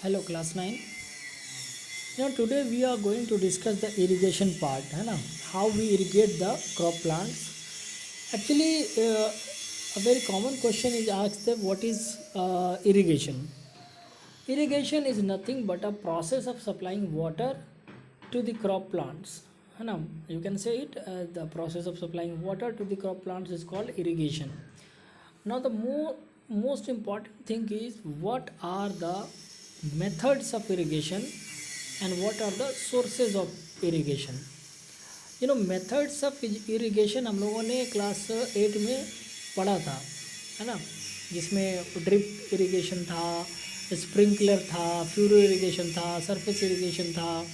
Hello class 9. Today we are going to discuss the irrigation part, है ना, how we irrigate the crop plants. Actually, a very common question is asked that what is irrigation. Irrigation is nothing but a process of supplying water to the crop plants, है ना. You can say it, the process of supplying water to the crop plants is called irrigation. Now the most important thing is what are the methods of irrigation and what are the sources of irrigation. Methods of irrigation हम लोगों ने class 8 में पढ़ा था, है ना, जिसमें drip irrigation था, स्प्रिंकलर था, फ्यूरो इरिगेशन था, सरफेस इरिगेशन था.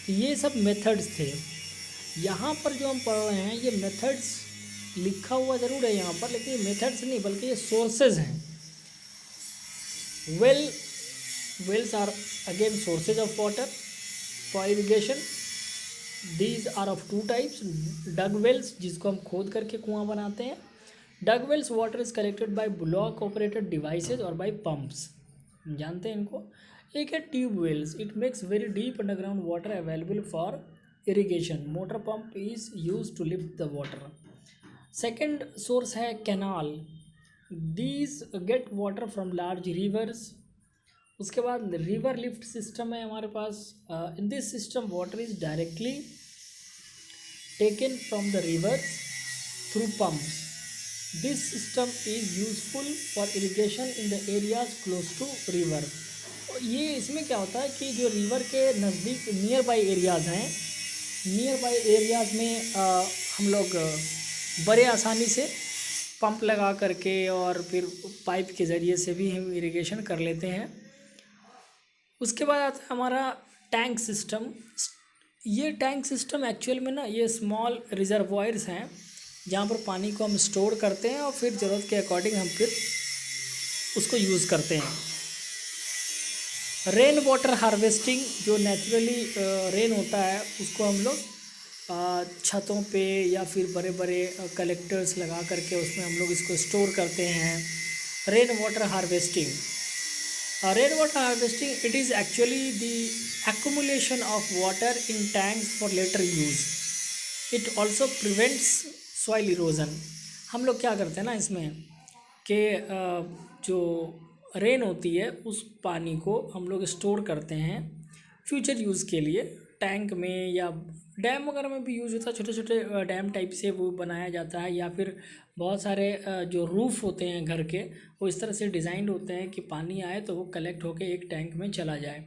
ये सब मेथड्स थे. यहाँ पर जो हम पढ़ रहे हैं ये मेथड्स लिखा हुआ ज़रूर है यहाँ पर, लेकिन ये मेथड्स नहीं बल्कि ये सोर्सेज हैं. Wells are again sources of water for irrigation. These are of two types. Dug wells, जिसको हम खोद करके कुआं बनाते हैं. Dug wells water is collected by bullock operated devices और बाय पंप्स, जानते हैं इनको. एक है tube wells. It makes very deep underground water available for irrigation. Motor pump is use to lift the water. Second source है canal. These get water from large rivers. उसके बाद river lift system है हमारे पास. In this system water is directly taken from the rivers through pumps. This system is useful for irrigation in the areas close to river. ये इसमें क्या होता है कि जो रिवर के नज़दीक नियर बाई एरियाज़ हैं, नियर बाई एरियाज़ में हम लोग बड़े आसानी से पंप लगा करके और फिर पाइप के ज़रिए से भी हम इरिगेशन कर लेते हैं. उसके बाद आता है हमारा टैंक सिस्टम. ये टैंक सिस्टम एक्चुअल में ना ये स्मॉल रिजर्वॉयर्स हैं जहाँ पर पानी को हम स्टोर करते हैं और फिर ज़रूरत के अकॉर्डिंग हम फिर उसको यूज़ करते हैं. रेन वाटर हार्वेस्टिंग, जो नेचुरली रेन होता है उसको हम लोग छतों पे या फिर बड़े बड़े कलेक्टर्स लगा करके उसमें हम लोग इसको स्टोर करते हैं. Rain water harvesting. Rain water harvesting, it is actually the accumulation of water in tanks for later use. It also prevents soil erosion. हम लोग क्या करते हैं ना इसमें कि जो रेन होती है उस पानी को हम लोग स्टोर करते हैं फ्यूचर यूज़ के लिए. टैंक में या डैम वगैरह में भी यूज़ होता है. छोटे छोटे डैम टाइप से वो बनाया जाता है, या फिर बहुत सारे जो रूफ़ होते हैं घर के वो इस तरह से डिज़ाइंड होते हैं कि पानी आए तो वो कलेक्ट होकर एक टैंक में चला जाए.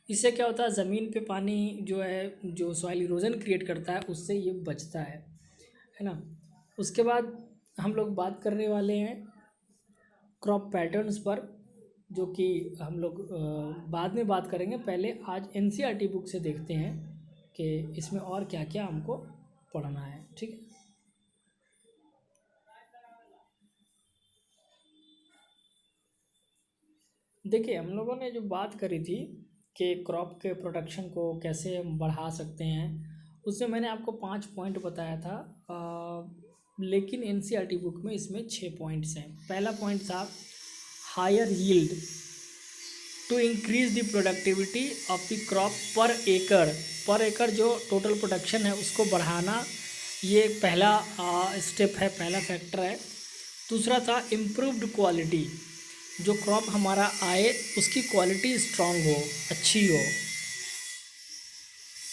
इससे क्या होता है, ज़मीन पे पानी जो है जो सॉइल इरोजन क्रिएट करता है उससे ये बचता है ना. उसके बाद हम लोग बात करने वाले हैं क्रॉप पैटर्न्स पर, जो कि हम लोग बाद में बात करेंगे. पहले आज एनसीईआरटी बुक से देखते हैं कि इसमें और क्या क्या हमको पढ़ना है. ठीक है. देखिए, हम लोगों ने जो बात करी थी कि क्रॉप के प्रोडक्शन को कैसे हम बढ़ा सकते हैं, उसमें मैंने आपको 5 पॉइंट बताया था. लेकिन एनसीईआरटी बुक में इसमें 6 पॉइंट्स हैं. पहला पॉइंट था higher yield to increase the productivity of the crop per acre. पर एकड़ जो टोटल प्रोडक्शन है उसको बढ़ाना, ये पहला स्टेप है, पहला फैक्टर है. दूसरा था इम्प्रूव्ड क्वालिटी. जो क्रॉप हमारा आए उसकी क्वालिटी स्ट्रांग हो, अच्छी हो.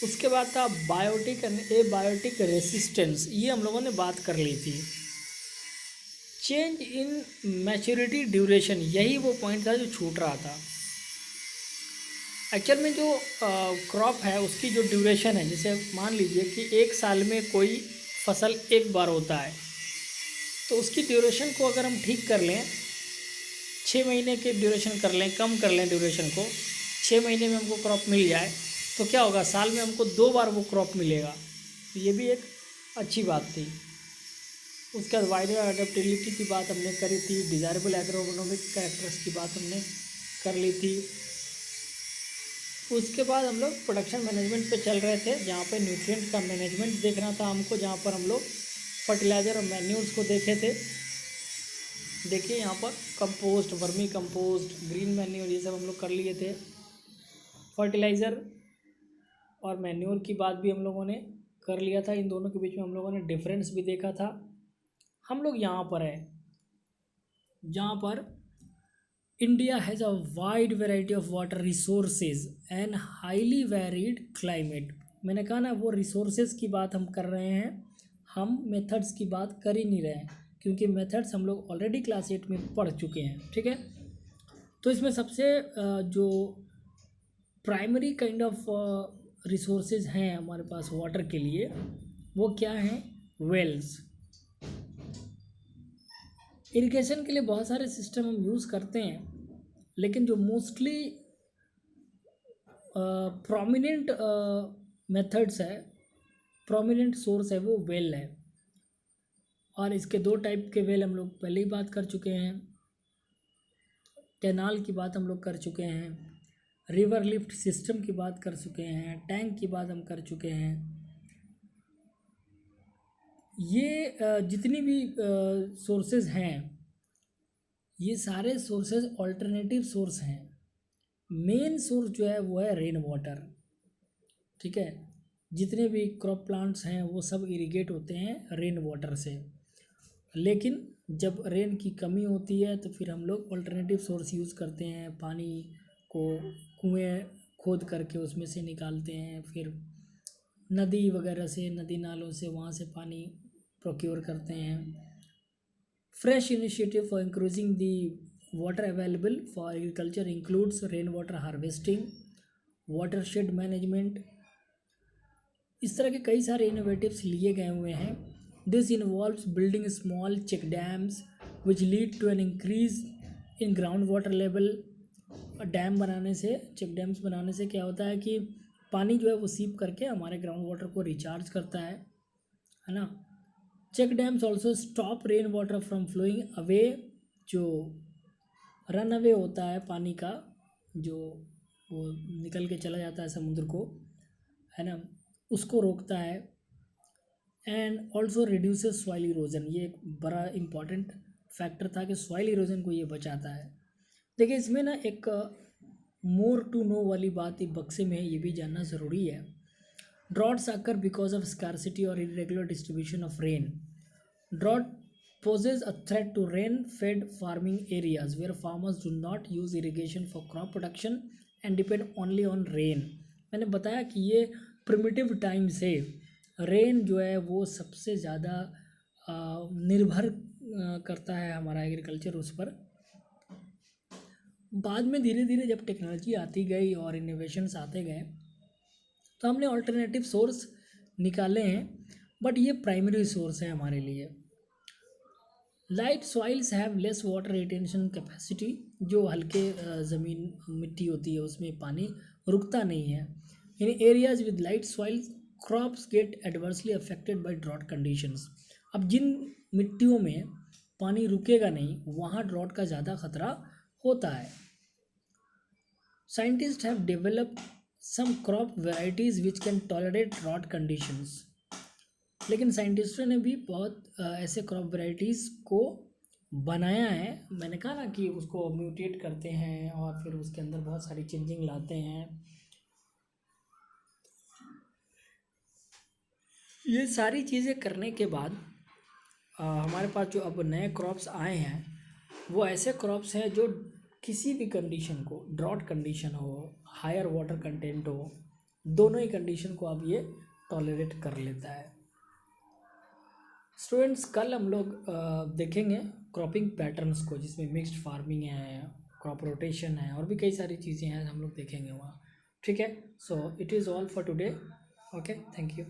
उसके बाद था बायोटिक एंड एबायोटिक रेसिस्टेंस. ये हम लोगों ने बात कर ली थी. चेंज इन मैच्योरिटी ड्यूरेशन, यही वो पॉइंट था जो छूट रहा था. एक्चुअल में जो क्रॉप है उसकी जो ड्यूरेशन है, जैसे मान लीजिए कि एक साल में कोई फसल एक बार होता है, तो उसकी ड्यूरेशन को अगर हम ठीक कर लें, 6 महीने के ड्यूरेशन कर लें, कम कर लें ड्यूरेशन को, 6 महीने में हमको क्रॉप मिल जाए तो क्या होगा, साल में हमको 2 बार वो क्रॉप मिलेगा. तो ये भी एक अच्छी बात थी. उसके बाद वाइडर अडेप्टेबिलिटी की बात हमने करी थी. डिज़ायरेबल एग्रोनॉमिक कैरेक्टर्स की बात हमने कर ली थी. उसके बाद हम लोग प्रोडक्शन मैनेजमेंट पे चल रहे थे, जहाँ पे न्यूट्रिएंट का मैनेजमेंट देखना था हमको, जहाँ पर हम लोग फर्टिलाइज़र और मैन्यूर्स को देखे थे. देखिए यहाँ पर compost, vermi compost, green manure, ये सब हम लोग कर लिए थे. फर्टिलाइज़र और मैन्योर की बात भी हम लोगों ने कर लिया था। इन दोनों के बीच में हम लोगों ने डिफरेंस भी देखा था। हम लोग यहाँ पर है जहाँ पर India has a wide variety of water resources and highly varied climate. मैंने कहा ना, वो रिसोर्सेज की बात हम कर रहे हैं, हम मेथड्स की बात कर ही नहीं रहे हैं, क्योंकि मेथड्स हम लोग ऑलरेडी क्लास 8 में पढ़ चुके हैं। ठीक है, तो इसमें सबसे जो प्राइमरी काइंड ऑफ रिसोर्सेज हैं हमारे पास वाटर के लिए, वो क्या हैं? वेल्स। इरिगेशन के लिए बहुत सारे सिस्टम हम यूज़ करते हैं, लेकिन जो मोस्टली प्रोमिनेंट मेथड्स है, प्रोमिनेंट सोर्स है, वो वेल है। और इसके दो टाइप के वेल हम लोग पहले ही बात कर चुके हैं। कैनाल की बात हम लोग कर चुके हैं, रिवर लिफ्ट सिस्टम की बात कर चुके हैं, टैंक की बात हम कर चुके हैं। ये जितनी भी सोर्सेज हैं, ये सारे सोर्सेज ऑल्टरनेटिव सोर्स हैं। मेन सोर्स जो है वो है रेन वाटर। ठीक है, जितने भी क्रॉप प्लांट्स हैं वो सब इरिगेट होते हैं रेन वाटर से। लेकिन जब रेन की कमी होती है तो फिर हम लोग ऑल्टरनेटिव सोर्स यूज़ करते हैं, पानी को कुएं खोद करके उसमें से निकालते हैं, फिर नदी वगैरह से, नदी नालों से, वहाँ से पानी प्रोक्योर करते हैं। Fresh initiative for increasing the water available for agriculture includes rain water harvesting, watershed management. इस तरह के कई सारे इनोवेटिव्स लिए गए हुए हैं। This involves building small check dams which lead to an increase in ground water level. Dam बनाने से, चेक डैम्स बनाने से क्या होता है कि पानी जो है वो सीप करके हमारे ग्राउंड वाटर को रिचार्ज करता है ना। Check dams also stop rain water from flowing away. जो रन अवे होता है पानी का, जो वो निकल के चला जाता है समुद्र को, है ना, उसको रोकता है। And also reduces soil erosion. ये एक बड़ा इंपॉर्टेंट फैक्टर था कि सॉइल इरोजन को ये बचाता है। देखिए, इसमें ना एक मोर टू नो वाली बात एक बक्से में है, ये भी जानना ज़रूरी है। Droughts occur because of scarcity और irregular distribution of rain. Drought poses a threat to rain-fed farming areas where farmers do not use irrigation for crop production and depend only on rain। मैंने बताया कि ये primitive time से rain जो है वो सबसे ज़्यादा निर्भर करता है हमारा एग्रीकल्चर उस पर। बाद में धीरे धीरे जब टेक्नोलॉजी आती गई और इनोवेशंस आते गए तो हमने ऑल्टरनेटिव सोर्स निकाले हैं, बट ये प्राइमरी सोर्स है हमारे लिए। Light soils have less water retention capacity. जो हल्के ज़मीन मिट्टी होती है उसमें पानी रुकता नहीं है। In areas with light soils crops get adversely affected by drought conditions. अब जिन मिट्टियों में पानी रुकेगा नहीं वहाँ ड्रॉट का ज़्यादा खतरा होता है। Scientist have developed some crop varieties which can tolerate drought conditions. लेकिन साइंटिस्टों ने भी बहुत ऐसे क्रॉप वेराइटीज़ को बनाया है। मैंने कहा ना कि उसको म्यूटेट करते हैं और फिर उसके अंदर बहुत सारी चेंजिंग लाते हैं। ये सारी चीज़ें करने के बाद हमारे पास जो अब नए क्रॉप्स आए हैं वो ऐसे क्रॉप्स हैं जो किसी भी कंडीशन को, ड्रॉट कंडीशन हो, हायर वाटर कंटेंट हो, दोनों ही कंडीशन को अब ये टॉलरेट कर लेता है। स्टूडेंट्स, कल हम लोग देखेंगे क्रॉपिंग पैटर्न्स को, जिसमें मिक्स्ड फार्मिंग है, क्रॉप रोटेशन है, और भी कई सारी चीज़ें हैं हम लोग देखेंगे वहाँ। ठीक है, so it is all for today. Okay, thank you.